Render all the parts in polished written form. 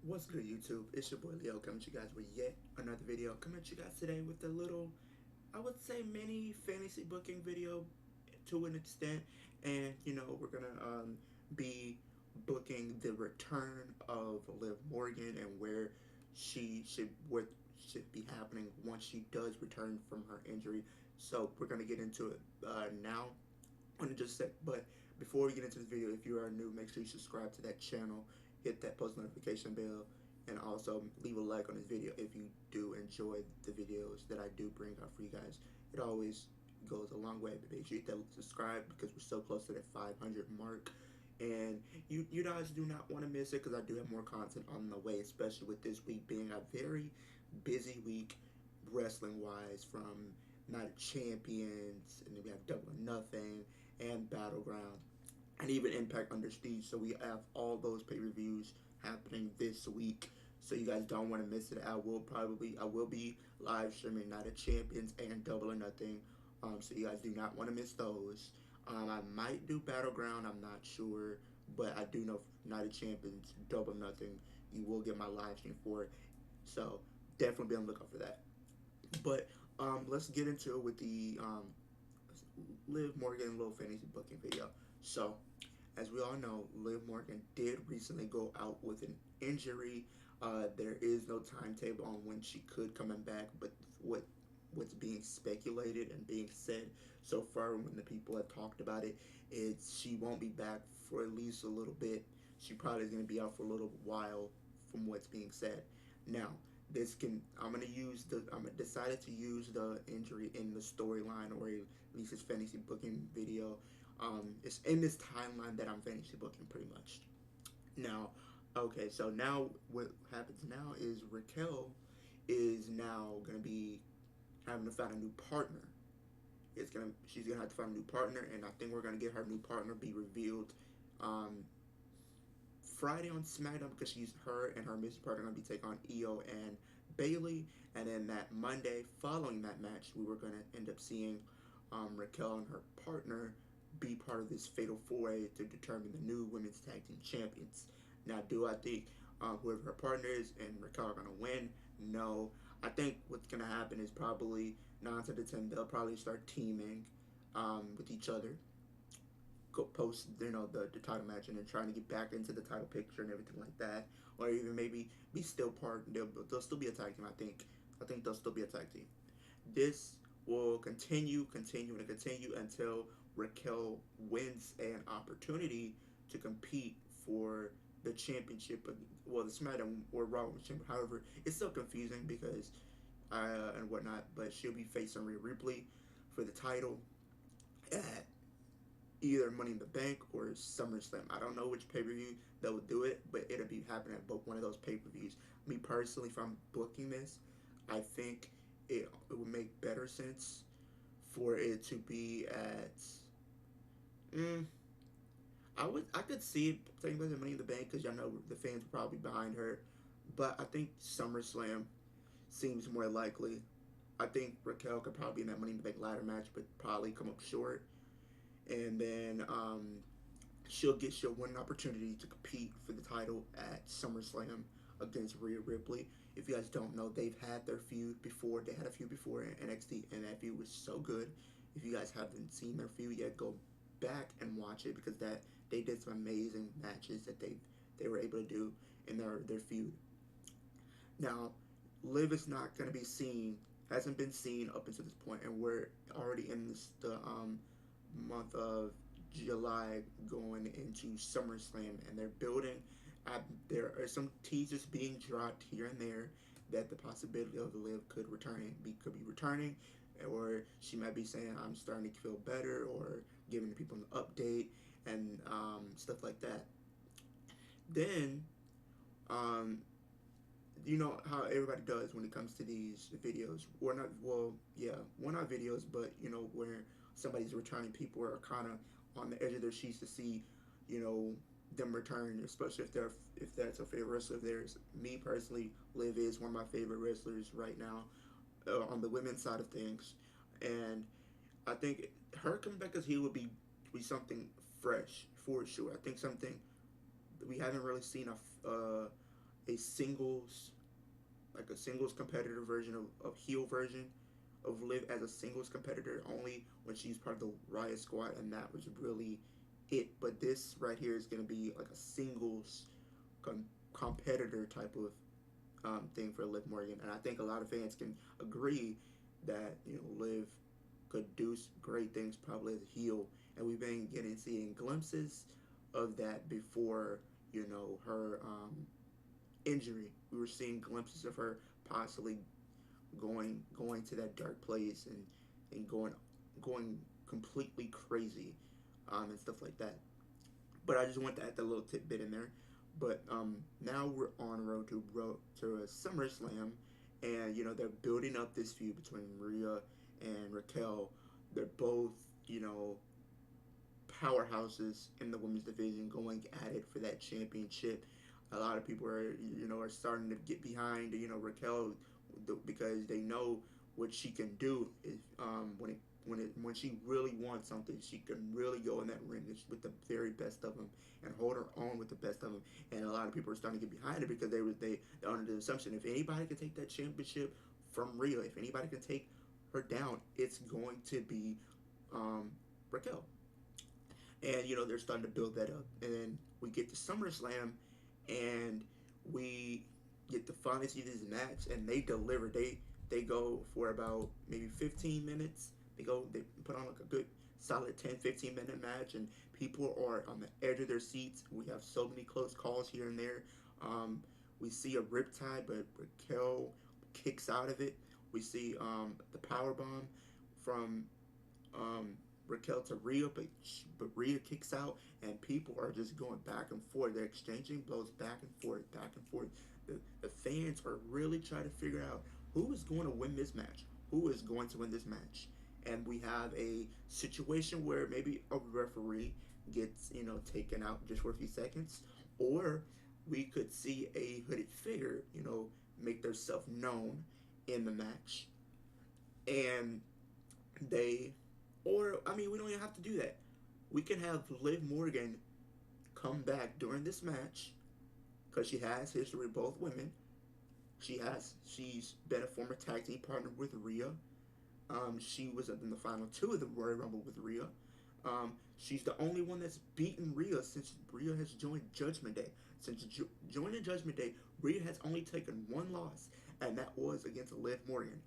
What's good, YouTube? It's your boy Leo coming to you guys with yet another video. Coming to you guys today with a little, I would say, mini fantasy booking video to an extent. And, we're going to be booking the return of Liv Morgan and what should be happening once she does return from her injury. So, we're going to get into it now. On just a sec, but before we get into this video, if you are new, make sure you subscribe to that channel, hit that post notification bell, and also leave a like on this video if you do enjoy the videos that I do bring out for you guys. It always goes a long way, but make sure you hit that subscribe because we're so close to that 500 mark. And you guys do not want to miss it because I do have more content on the way, especially with this week being a very busy week wrestling wise, from Night of Champions, and then we have Double or Nothing and Battleground, and even Impact Under Siege. So we have all those pay per views happening this week. So you guys don't want to miss it. I will be live streaming Night of Champions and Double or Nothing. So you guys do not want to miss those. I might do Battleground. I'm not sure, but I do know Night of Champions, Double or Nothing. You will get my live stream for it. So definitely be on the lookout for that. But let's get into it with the Liv Morgan little fantasy booking video. So, as we all know, Liv Morgan did recently go out with an injury. There is no timetable on when she could coming back, but what's being speculated and being said so far when the people have talked about it is she won't be back for at least a little bit. She probably is going to be out for a little while from what's being said. Now, I'm gonna decided to use the injury in the storyline, or at least his fantasy booking video. It's in this timeline that I'm fantasy booking pretty much. Now, okay, so now what happens now is Raquel is now gonna be having to find a new partner. She's gonna have to find a new partner, and I think we're gonna get her new partner be revealed um, Friday on SmackDown, because her and her missing partner are gonna be taking on Io and Bayley, and then that Monday following that match, we were gonna end up seeing Raquel and her partner be part of this fatal four-way to determine the new women's tag team champions. Now, do I think whoever her partner is and Raquel are gonna win? No. I think what's gonna happen is probably 9 to 10 they'll probably start teaming with each other, go post the title match, and then trying to get back into the title picture and everything like that, or even maybe be still part. They'll still be a tag team. I think they'll still be a tag team. This will continue until Raquel wins an opportunity to compete for the championship. Well, the SmackDown or Raw championship. However, it's still confusing because and whatnot. But she'll be facing Rhea Ripley for the title at either Money in the Bank or SummerSlam. I don't know which pay per view that will do it, but it'll be happening at both one of those pay per views. Me personally, if I'm booking this, I think it would make better sense for it to be at. Mm, I could see it taking place at Money in the Bank because y'all know the fans are probably behind her, but I think SummerSlam seems more likely. I think Raquel could probably be in that Money in the Bank ladder match, but probably come up short, and then she'll win an opportunity to compete for the title at SummerSlam against Rhea Ripley. If you guys don't know, they've had their feud before. They had a feud before in NXT, and that feud was so good. If you guys haven't seen their feud yet, go back and watch it because that they did some amazing matches that they were able to do in their feud. Now, Liv is not going to be seen, hasn't been seen up until this point, and we're already in the month of July going into SummerSlam, and they're building. There are some teasers being dropped here and there that the possibility of Liv could be returning, or she might be saying I'm starting to feel better, or giving the people an update and stuff like that. Then um, you know how everybody does when it comes to these videos, or not, well, yeah, well, not videos, but where somebody's returning, people are kind of on the edge of their seats to see you know them return, especially if that's a favorite wrestler of theirs. Me personally, Liv is one of my favorite wrestlers right now, on the women's side of things, and I think her coming back as heel would be something fresh for sure. I think something we haven't really seen a singles, like a singles competitor version of heel version of Liv as a singles competitor only when she's part of the Riot Squad, and that was really it. But this right here is going to be like a singles com- competitor type of thing for Liv Morgan, and I think a lot of fans can agree that Liv could do great things probably as a heel, and we've been seeing glimpses of that before her injury. We were seeing glimpses of her possibly going to that dark place and going completely crazy and stuff like that. But I just want to add that little tidbit in there. But now we're on road to a SummerSlam, and they're building up this feud between Rhea and Raquel. They're both you know powerhouses in the women's division going at it for that championship. A lot of people are starting to get behind Raquel because they know what she can do is when she really wants something, she can really go in that ring with the very best of them and hold her own with the best of them. And a lot of people are starting to get behind it because they're under the assumption if anybody can take that championship from Rhea, if anybody can take her down, it's going to be Raquel. And they're starting to build that up. And then we get to SummerSlam, and we get to finally see this match, and they deliver. They go for about maybe 15 minutes. They put on like a good solid 10-15 minute match, and people are on the edge of their seats. We have so many close calls here and there. Um, we see a riptide, but Raquel kicks out of it. We see the power bomb from um, Raquel to Rhea, but Rhea kicks out, and people are just going back and forth. They're exchanging blows back and forth, back and forth. The fans are really trying to figure out who is going to win this match, who is going to win this match, and we have a situation where maybe a referee gets taken out just for a few seconds, or we could see a hooded figure make themselves known in the match, and they or I mean we don't even have to do that. We can have Liv Morgan come back during this match because she has history with both women. She's been a former tag team partner with Rhea. She was in the final two of the Royal Rumble with Rhea. She's the only one that's beaten Rhea since Rhea has joined Judgment Day. Since joining Judgment Day, Rhea has only taken one loss, and that was against Liv Morgan.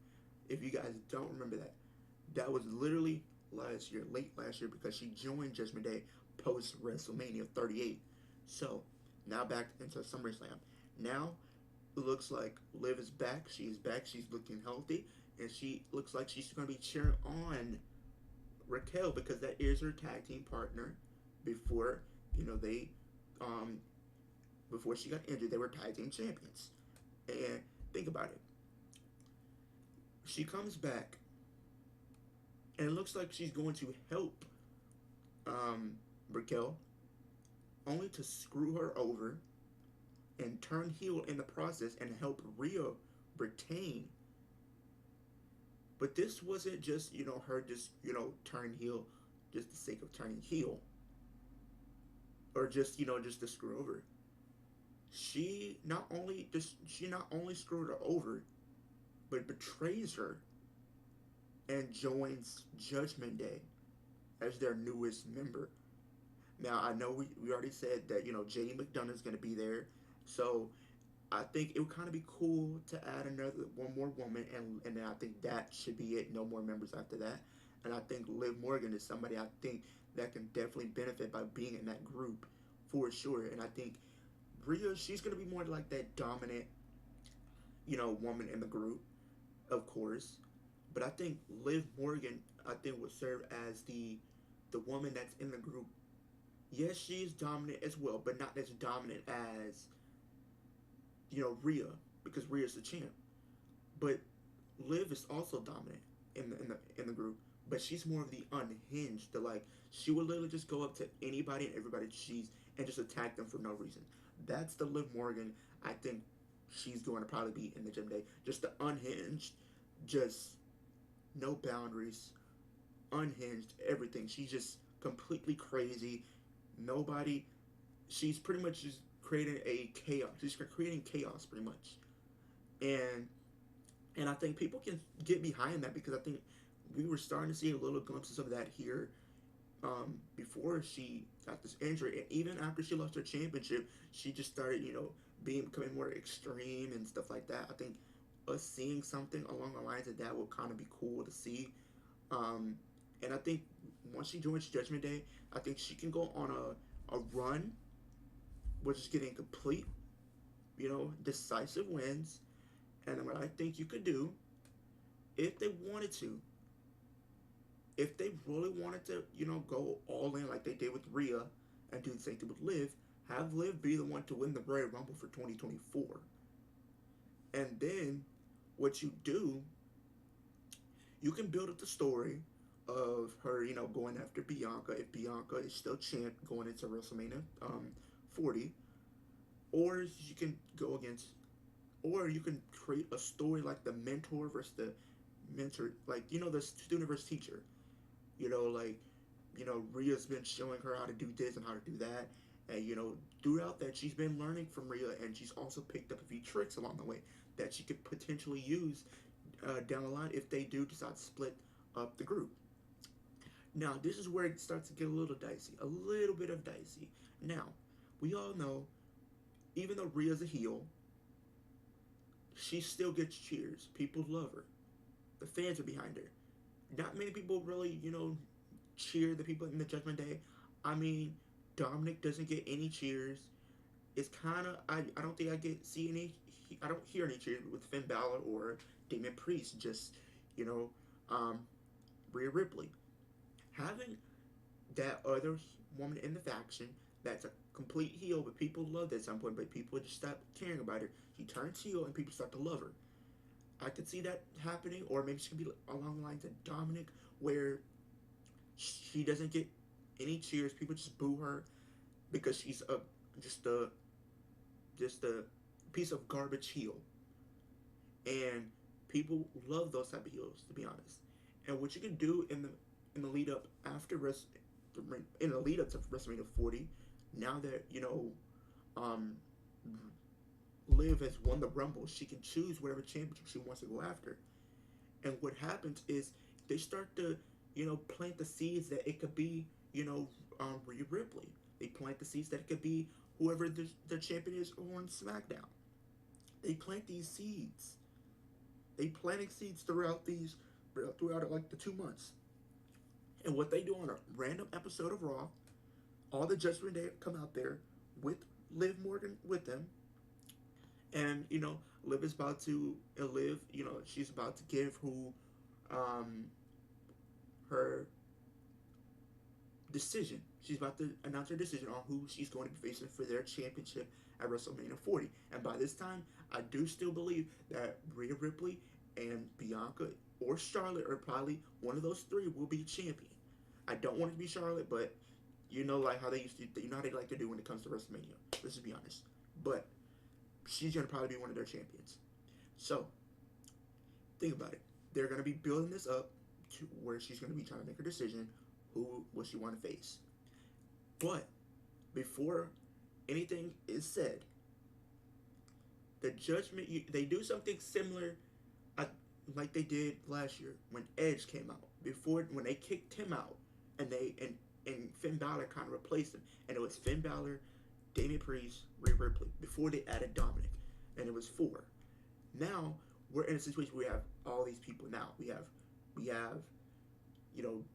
If you guys don't remember that, that was literally last year, late last year, because she joined Judgment Day post WrestleMania 38. So now back into SummerSlam. Now it looks like Liv is back. She's back. She's looking healthy, and she looks like she's going to be cheering on Raquel because that is her tag team partner. Before they um before she got injured, they were tag team champions. And think about it. She comes back, and it looks like she's going to help Raquel, only to screw her over and turn heel in the process and help Rhea retain. But this wasn't just her just turn heel just the sake of turning heel or just to screw over. She not only screwed her over but betrays her and joins Judgment Day as their newest member. Now I know we already said that JD McDonough is going to be there, so I think it would kind of be cool to add one more woman, and then I think that should be it. No more members after that. And I think Liv Morgan is somebody I think that can definitely benefit by being in that group for sure. And I think Rhea, she's gonna be more like that dominant, woman in the group, of course. But I think Liv Morgan, I think would serve as the woman that's in the group. Yes, she's dominant as well, but not as dominant as Rhea, because Rhea's the champ. But Liv is also dominant in the group, but she's more of the unhinged. The like she would literally just go up to anybody and everybody and just attack them for no reason. That's the Liv Morgan I think she's going to probably be in the gym day. Just the unhinged, just no boundaries, unhinged, everything. She's just completely crazy. Nobody. She's pretty much just creating a chaos. She's creating chaos pretty much, and I think people can get behind that because I think we were starting to see a little glimpses of that here before she got this injury, and even after she lost her championship, she just started, becoming more extreme and stuff like that. I think us seeing something along the lines of that will kind of be cool to see. Um, and I think once she joins Judgment Day, I think she can go on a run, which is getting complete, decisive wins. And what I think you could do, if they wanted to, if they really wanted to, go all in like they did with Rhea and do the same thing with Liv, have Liv be the one to win the Royal Rumble for 2024. And then what you do, you can build up the story of her, going after Bianca if Bianca is still champ going into WrestleMania 40, or you can go against, or you can create a story like the mentor versus the mentor, like the student versus teacher. Like, Rhea's been showing her how to do this and how to do that. And, throughout that, she's been learning from Rhea, and she's also picked up a few tricks along the way that she could potentially use down the line if they do decide to split up the group. Now, this is where it starts to get a little dicey, a little bit of dicey. Now, we all know, even though Rhea's a heel, she still gets cheers. People love her. The fans are behind her. Not many people really, cheer the people in the Judgment Day. I mean, Dominic doesn't get any cheers. It's kind of I don't think I don't hear any cheers with Finn Balor or Damian Priest. Just you know, um, Rhea Ripley having that other woman in the faction that's a complete heel, but people loved at some point, but people just stop caring about her. She turns heel and people start to love her. I could see that happening, or maybe she could be along the lines of Dominic, where she doesn't get any cheers. People just boo her because she's just a just a piece of garbage heel, and people love those type of heels, to be honest. And what you can do in the lead up after in the lead up to WrestleMania 40, now that um, Liv has won the Rumble, she can choose whatever championship she wants to go after. And what happens is they start to, plant the seeds that it could be, Rhea Ripley. They plant the seeds that it could be whoever the champion is on SmackDown. They plant these seeds. They planting seeds throughout like the 2 months. And what they do on a random episode of Raw, all the Judgment Day come out there with Liv Morgan with them, and Liv is about to she's about to give who um her decision. She's about to announce her decision on who she's going to be facing for their championship at WrestleMania 40. And by this time, I do still believe that Rhea Ripley and Bianca or Charlotte, or probably one of those three, will be champion. I don't want it to be Charlotte, but like how they used to, how they like to do when it comes to WrestleMania. Let's just be honest. But she's gonna probably be one of their champions. So think about it. They're gonna be building this up to where she's gonna be trying to make her decision. Who will she want to face? But before anything is said, the Judgment, they do something similar, like they did last year when Edge came out. When they kicked him out, and Finn Balor kind of replaced him, and it was Finn Balor, Damian Priest, Rhea Ripley. Before they added Dominic, and it was 4. Now we're in a situation where we have all these people. Now we have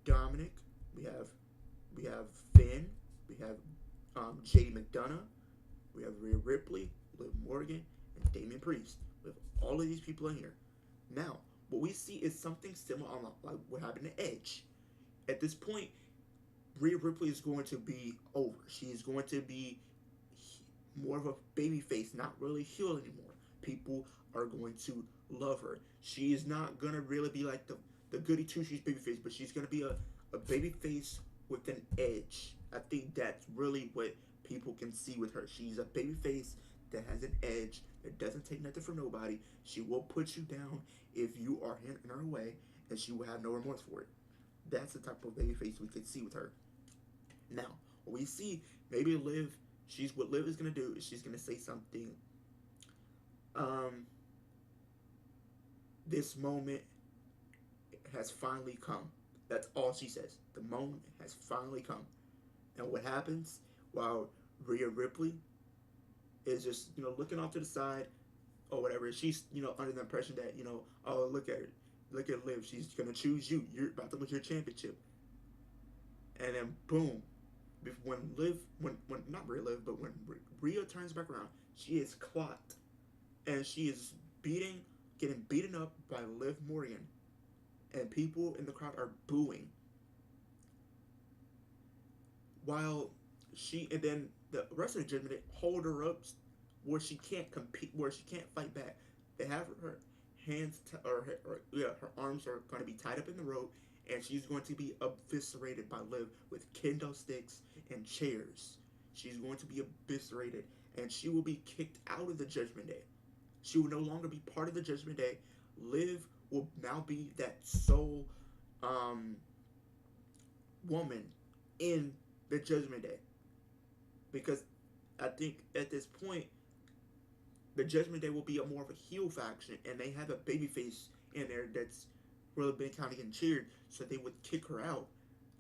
Dominic, we have Finn, we have JD McDonough, we have Rhea Ripley, Liv Morgan, and Damian Priest. We have all of these people in here. Now, what we see is something similar on like what happened to Edge. At this point, Rhea Ripley is going to be over. She is going to be more of a baby face, not really heel anymore. People are going to love her. She is not going to really be like the goody two shoes baby face, but she's going to be a baby face with an edge. I think that's really what people can see with her. She's a baby face that has an edge, that doesn't take nothing from nobody. She will put you down if you are in her way, and she will have no remorse for it. That's the type of baby face we could see with her. Now, we see maybe Liv, What Liv is gonna do is she's gonna say something. Um, this moment has finally come. That's all she says. The moment has finally come. And what happens while Rhea Ripley is just looking off to the side or whatever. She's under the impression that oh look at her, look at Liv. She's gonna choose you. You're about to lose your championship. And then boom, when Liv, when not Rhea Liv, but when Rhea turns back around, she is clocked and she is getting beaten up by Liv Morgan, and people in the crowd are booing. While and then the rest of the Judgment Day hold her up where she can't compete, where she can't fight back. They have her hands her arms are going to be tied up in the rope, and she's going to be eviscerated by Liv with kendo sticks and chairs. She's going to be eviscerated, and she will be kicked out of the Judgment Day. She will no longer be part of the Judgment Day. Liv will now be that sole um, woman in the Judgment Day, because I think at this point the Judgment Day will be more of a heel faction, and they have a babyface in there that's really been kind of getting cheered, so they would kick her out,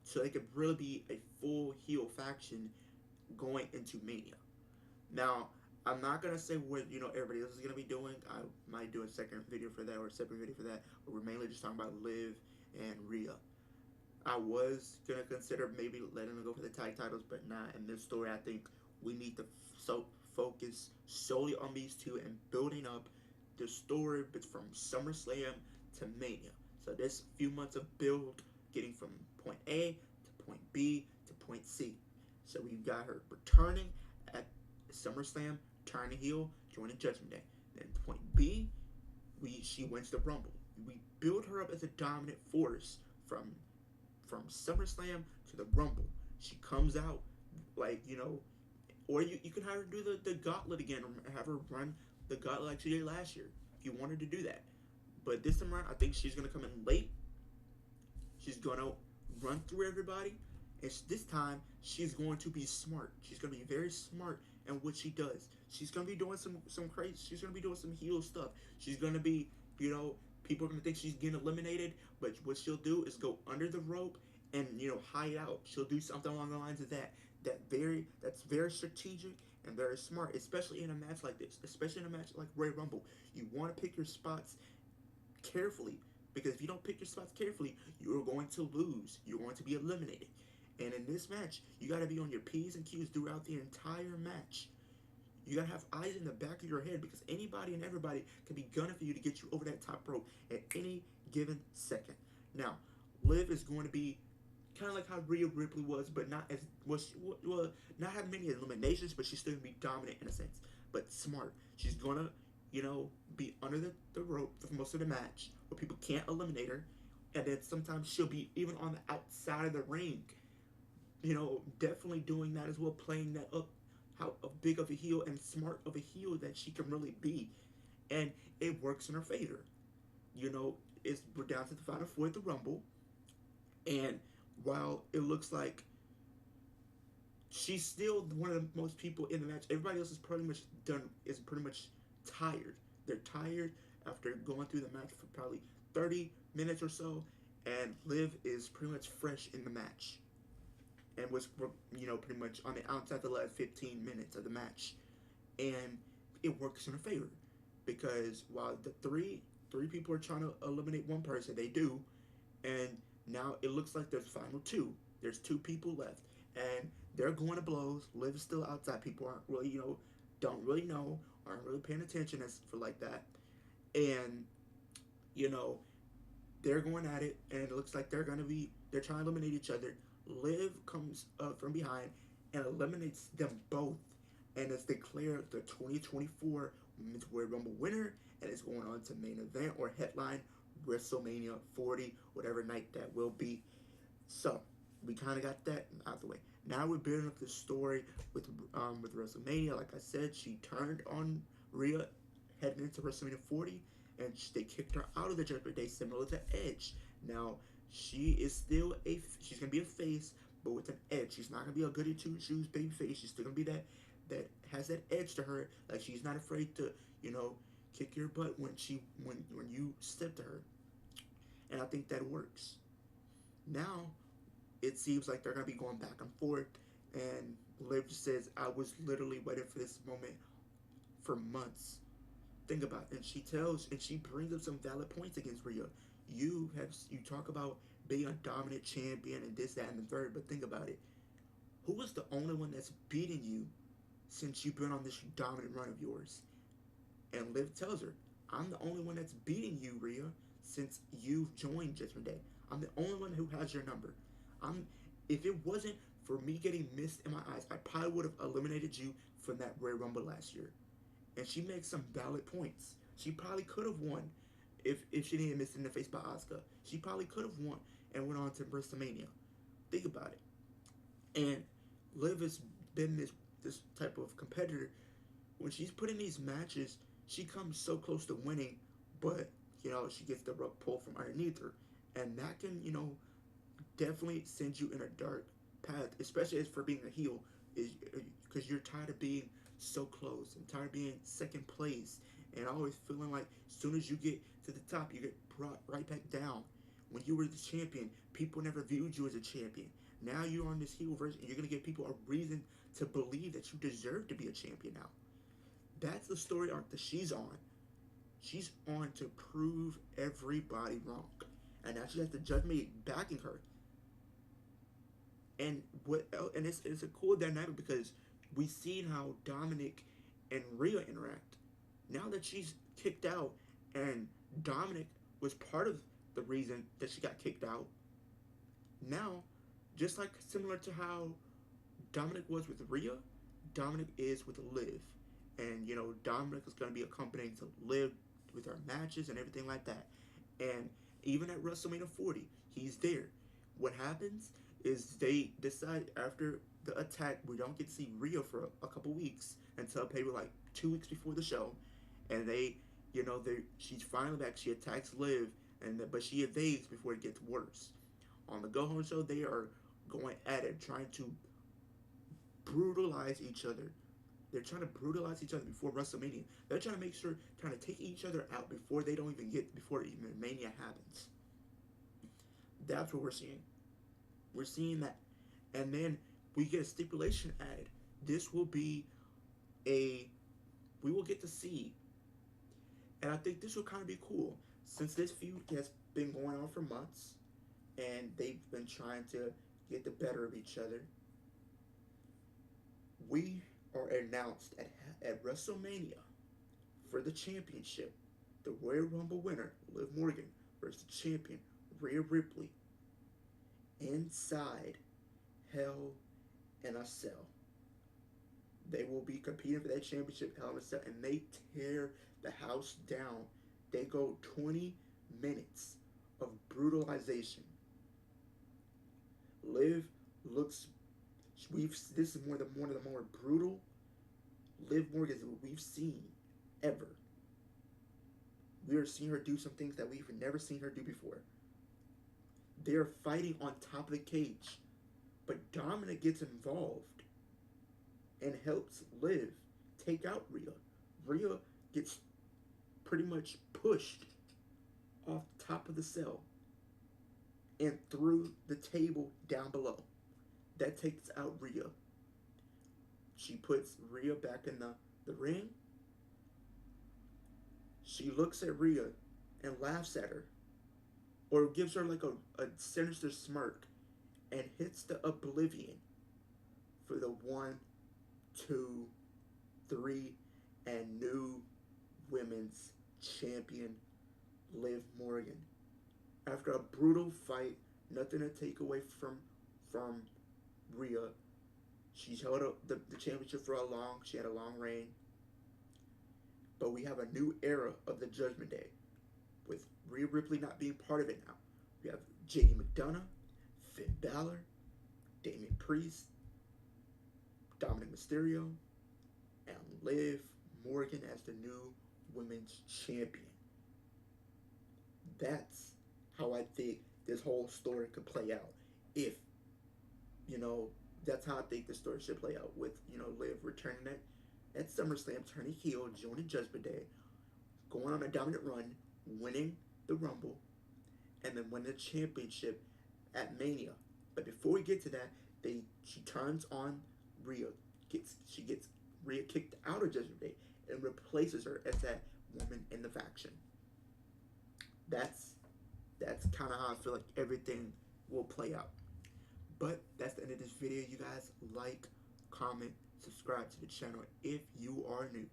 so they could really be a full heel faction going into Mania. Now, I'm not gonna say what everybody else is gonna be doing. I might do a second video for that or a separate video for that. But we're mainly just talking about Liv and Rhea. I was gonna consider maybe letting them go for the tag titles, but not in this story. I think we need to focus solely on these two and building up the story from SummerSlam to Mania. So this few months of build, getting from point A to point B to point C. So we've got her returning at SummerSlam, turning heel, joining Judgment Day. Then point B, she wins the Rumble. We build her up as a dominant force from SummerSlam to the Rumble. She comes out like or you can have her do the gauntlet again, or have her run the gauntlet like she did last year if you wanted to do that. But this time around, I think she's gonna come in late. She's gonna run through everybody, and this time she's going to be smart. She's gonna be very smart in what she does. She's gonna be doing some crazy. She's gonna be doing some heel stuff. She's gonna be people are gonna think she's getting eliminated, but what she'll do is go under the rope and hide out. She'll do something along the lines of that. That's very strategic and very smart, especially in a match like this, especially in a match like Royal Rumble. You want to pick your spots carefully, because if you don't pick your spots carefully, you're going to lose. You're going to be eliminated. And in this match, you got to be on your P's and Q's throughout the entire match. You got to have eyes in the back of your head, because anybody and everybody can be gunning for you to get you over that top rope at any given second. Now, Liv is going to be kind of like how Rhea Ripley was, but not as not having many eliminations, but she's still gonna be dominant in a sense, but smart. She's gonna be under the rope for most of the match where people can't eliminate her, and then sometimes she'll be even on the outside of the ring. Definitely doing that as well, playing that up, how big of a heel and smart of a heel that she can really be, and it works in her favor. We're down to the final four at the Rumble, and while it looks like she's still one of the most people in the match, everybody else is pretty much done. Is pretty much tired. They're tired after going through the match for probably 30 minutes or so, and Liv is pretty much fresh in the match, and was pretty much on the outside the last 15 minutes of the match, and it works in her favor, because while the three people are trying to eliminate one person, they do, and now it looks like there's final two. There's two people left, and they're going to blows. Liv's still outside. People aren't really, don't really know, aren't really paying attention as for like that, and they're going at it, and it looks like they're trying to eliminate each other. Liv comes up from behind and eliminates them both, and is declared the 2024 Women's Royal Rumble winner, and is going on to main event or headline WrestleMania 40, whatever night that will be. So we kind of got that out of the way. Now we're building up the story with WrestleMania. Like I said, she turned on Rhea heading into WrestleMania 40, and they kicked her out of the Judgment Day, similar to Edge. Now she is still she's gonna be a face, but with an edge. She's not gonna be a goody two shoes baby face. She's still gonna be that has that edge to her. Like she's not afraid to, you know, kick your butt when you step to her, and I think that works. Now it seems like they're gonna be going back and forth, and Liv says, "I was literally waiting for this moment for months." Think about it. And she brings up some valid points against Rhea. You talk about being a dominant champion and this, that, and the third, but think about it. Who was the only one that's beating you since you've been on this dominant run of yours? And Liv tells her, I'm the only one that's beating you, Rhea, since you've joined Judgment Day. I'm the only one who has your number. I'm if it wasn't for me getting missed in my eyes, I probably would have eliminated you from that Royal Rumble last year. And she makes some valid points. She probably could have won if she didn't miss in the face by Asuka. She probably could have won and went on to WrestleMania. Think about it. And Liv has been this type of competitor. When she's put in these matches, she comes so close to winning, but she gets the rug pulled from underneath her, and that can definitely send you in a dark path, especially as for being a heel, is because you're tired of being so close and tired of being second place, and always feeling like as soon as you get to the top, you get brought right back down. When you were the champion, people never viewed you as a champion. Now you're on this heel version, and you're gonna give people a reason to believe that you deserve to be a champion now. That's the story arc that she's on. She's on to prove everybody wrong, and now she has the Judgment backing her. And it's a cool dynamic because we've seen how Dominic and Rhea interact. Now that she's kicked out, and Dominic was part of the reason that she got kicked out. Now, just like similar to how Dominic was with Rhea, Dominic is with Liv, and Dominic is going to be accompanying to Liv with her matches and everything like that. And even at WrestleMania 40, he's there. What happens is they decide after the attack, we don't get to see Rhea for a couple weeks until maybe like 2 weeks before the show, and she's finally back. She attacks Liv, but she evades before it gets worse. On the Go Home show, they are going at it, trying to brutalize each other. They're trying to brutalize each other before WrestleMania. They're trying to make sure, trying to take each other out before even Mania happens. That's what we're seeing. We're seeing that, and then we get a stipulation added. This will be we will get to see, and I think this will kind of be cool since this feud has been going on for months, and they've been trying to get the better of each other. We are announced at WrestleMania for the championship. The Royal Rumble winner, Liv Morgan, versus the champion, Rhea Ripley, inside Hell in a Cell. They will be competing for that championship, Hell in a Cell, and they tear the house down. They go 20 minutes of brutalization. Liv looks. This is one of the more brutal Liv Morgans that we've seen ever. We are seeing her do some things that we've never seen her do before. They are fighting on top of the cage, but Dominic gets involved and helps Liv take out Rhea. Rhea gets pretty much pushed off the top of the cell and through the table down below. That takes out Rhea. She puts Rhea back in the ring. She looks at Rhea and laughs at her, or gives her like a sinister smirk, and hits the Oblivion for the 1, 2, 3, and new women's champion, Liv Morgan. After a brutal fight, nothing to take away from Rhea. She's held up the championship for she had a long reign. But we have a new era of the Judgment Day, with Rhea Ripley not being part of it now. We have JD McDonough, Finn Balor, Damian Priest, Dominic Mysterio, and Liv Morgan as the new women's champion. That's how I think this whole story could play out. If, That's how I think the story should play out with, Liv returning at SummerSlam, turning heel, joining Judgment Day, going on a dominant run, winning the Rumble, and then winning the championship at Mania. But before we get to that, she turns on Rhea. She gets Rhea kicked out of Judgment Day and replaces her as that woman in the faction. That's that's kind of how I feel like everything will play out. But that's the end of this video, you guys. Like, comment, subscribe to the channel if you are new.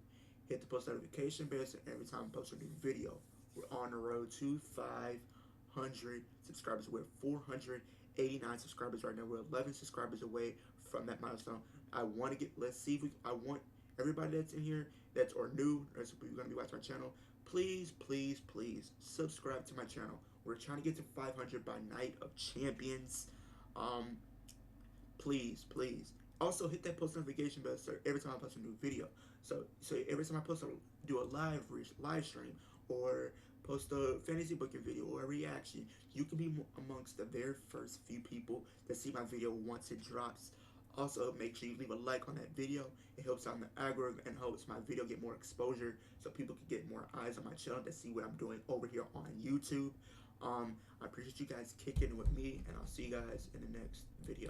Hit the post notification bell so every time I post a new video. We're on the road to 500 subscribers. We're 489 subscribers right now. We're 11 subscribers away from that milestone. I want to get, let's see if we, I want everybody that's in here that's or new, or going to be watching my channel, please, please, please subscribe to my channel. We're trying to get to 500 by Night of Champions. Um, please, please. Also, hit that post notification bell so every time I post a new video. So every time I post, do a live stream or post a fantasy booking video or a reaction, you can be amongst the very first few people that see my video once it drops. Also, make sure you leave a like on that video. It helps out in the algorithm and helps my video get more exposure so people can get more eyes on my channel to see what I'm doing over here on YouTube. I appreciate you guys kicking with me, and I'll see you guys in the next video.